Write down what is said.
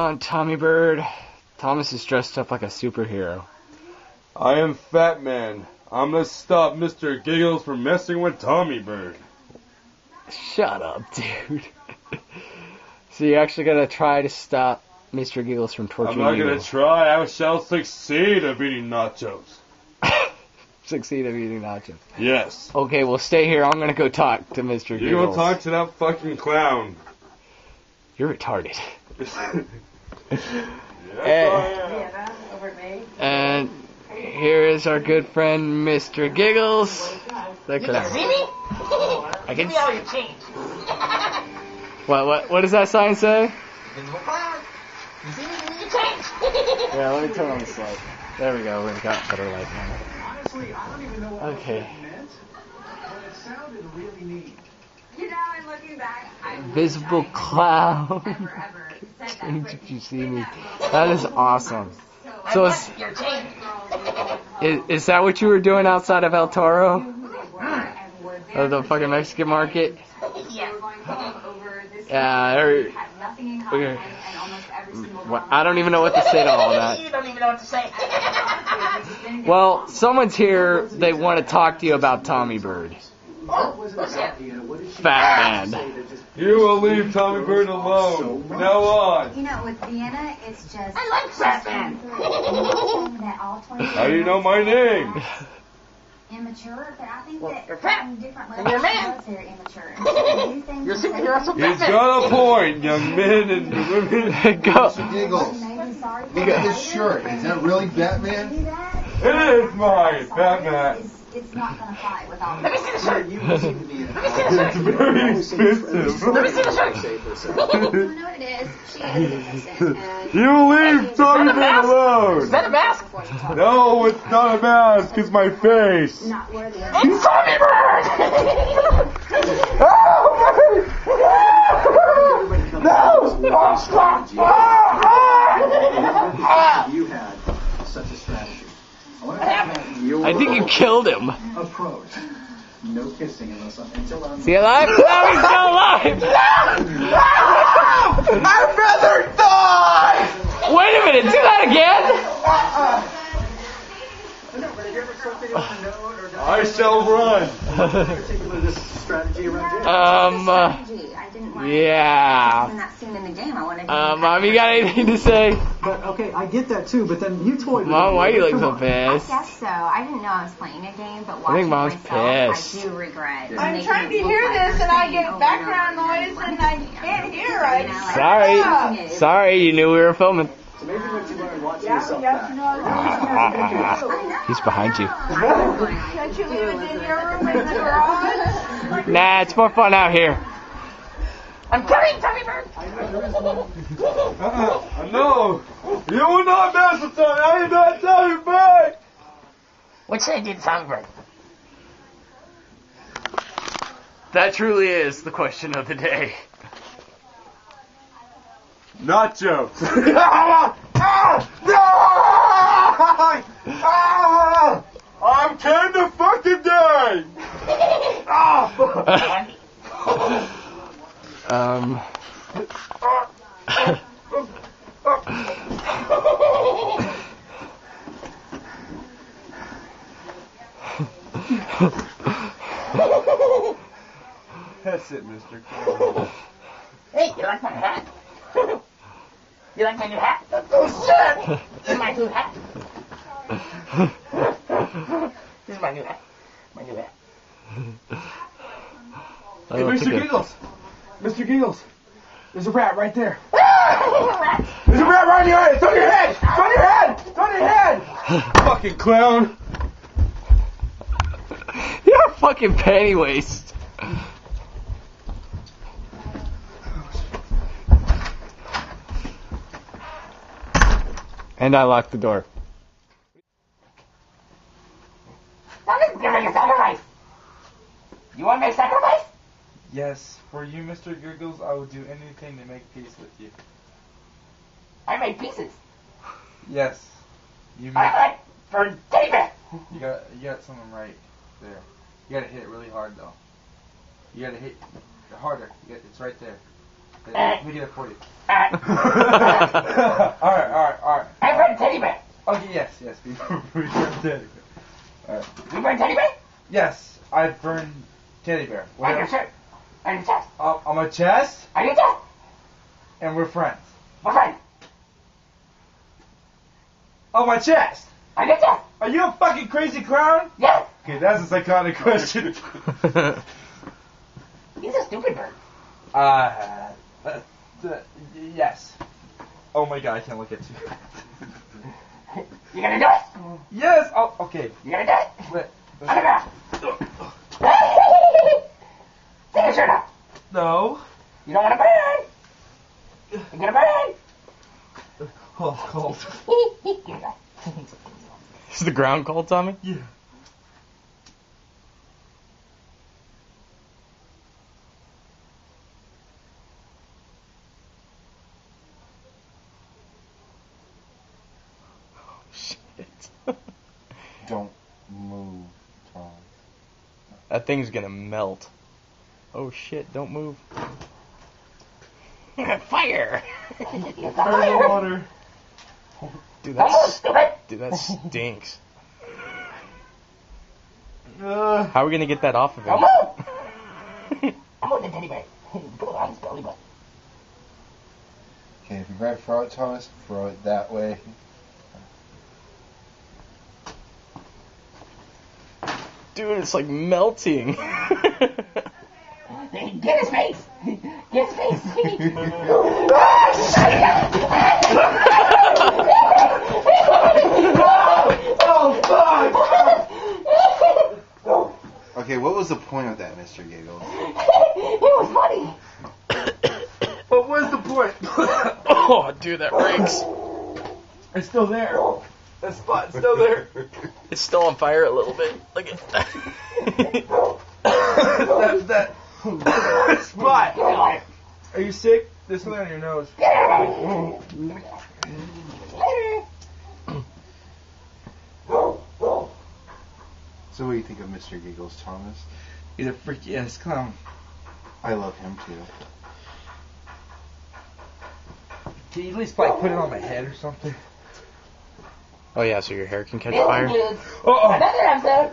on, Tommy Bird. Thomas is dressed up like a superhero. I am Fat Man. I'm gonna stop Mr. Giggles from messing with Tommy Bird. Shut up, dude. So you're actually gonna try to stop Mr. Giggles from torturing you? I'm not gonna try. I shall succeed of eating nachos. Succeed of eating nachos. Yes. Okay, well stay here. I'm gonna go talk to Mr. Giggles. You go talk to that fucking clown. You're retarded. And here is our good friend, Mr. Giggles. You can see me? I can see all your change. What does that sign say? Invisible cloud. You see me? You change. Yeah, let me turn on this light. There we go. We've got better light now. Honestly, I don't even know what okay. it meant, but it sounded really neat. You know, and looking back, Invisible cloud. Did you see me? That is awesome. So is that what you were doing outside of El Toro? Or the fucking Mexican market? Yeah. I don't even know what to say to all that. You don't even know what to say. Well, someone's here. They want to talk to you about Tommy Bird. Fat Man. You will leave Tommy Bird alone. From now on. You know, with Vienna, it's just... I like Fat Man. How do you know my name? Immature, but I think that you're fat. on different And you're a levels, man. they're immature. You're superhero, so He's got a point, young men and women. Go. Giggles. Look at this shirt. Is that really Batman? It is mine, Batman. It's not going to fly without Let me see the shirt. It's very expensive. Let me see the shirt. You know what it is? She is innocent. And You leave Tommy Bird alone. Is that a mask? No, it's not a mask. It's my face. not worthy of It's Tommy Bird! No! Oh, stop! You had such a strategy. I think you killed him. Approach. No kissing until I'm... Is he alive? No, he's still alive! I'd rather die! Wait a minute, do that again? I shall run. strategy around yeah. that scene in the game. I wanted Mom, you got anything to say? But, okay, I get that too, but then you toyed with Mom, me. why are you looking so I pissed? guess so. I didn't know I was playing a game, but I watching think Mom's myself, pissed. I do regret. I'm trying to hear this and I get background noise and I can't hear right. Sorry, you knew we were filming. So maybe what you learn watching yourself back. He's behind you. Can't you leave it in your room in the garage? Nah, it's more fun out here. I'm coming, Tommy Bird! No, you will not mess with Tommy. I am not Tommy Bird. What should I do to Tommy Bird? That truly is the question of the day. Nachos. I'm kinda fucking dead. That's it, Mr. Cole. Hey, you like my hat? You like my new hat? Oh, shit! This is my new hat. This is my new hat. My new hat. Hey, Mr. Giggles. Mr. Giggles. There's a rat right there. There's a rat right on your head. It's on your head. It's on your head. It's on your head. Fucking clown. You're a fucking panty waste. And I locked the door. Tommy's gonna make a sacrifice. You want to make a sacrifice? Yes, for you, Mr. Giggles, I will do anything to make peace with you. I made pieces. Yes, you I like for David. You got something right there. You gotta hit it really hard though. You gotta hit harder. It's right there. Let me get it for you. Alright. I burn teddy bear. Okay, yes. We burn teddy bear. Alright. You burn teddy bear? Yes, I burned teddy bear. On your shirt. On your chest. On my chest, On your chest. and we're friends. We're friends. On my chest. On your chest. Are you a fucking crazy clown? Yes. Okay, that's a psychotic question. He's a stupid bird. Yes. Oh my god, I can't look at you. You gonna do it? Yes. Oh, okay. You gonna do it? Wait. On the ground. Take your shirt off. No. You don't want to burn. You're gonna burn. Oh, it's cold. Is the ground cold, Tommy? Yeah. Shit. Don't move, Tom. That thing's gonna melt. Oh shit, don't move. Fire! Burn the water. Dude, Stupid. that stinks. Uh, How are we gonna get that off of him? Come on. I'm on the teddy bear. Put it on his belly button. Okay, if you're going to throw it, Thomas, throw it that way. Dude, it's like melting. Get his face. Get his face. Okay, what was the point of that, Mr. Giggles? It was funny. but what's the point? Oh, dude, that reeks. It's still there. That spot's still there. It's still on fire a little bit. Look at that spot. Are you sick? There's something on your nose. So what do you think of Mr. Giggles, Thomas? He's a freaky ass clown. I love him too. Can you at least like put it on my head or something? Oh yeah, so your hair can catch This fire? includes Uh-oh. another episode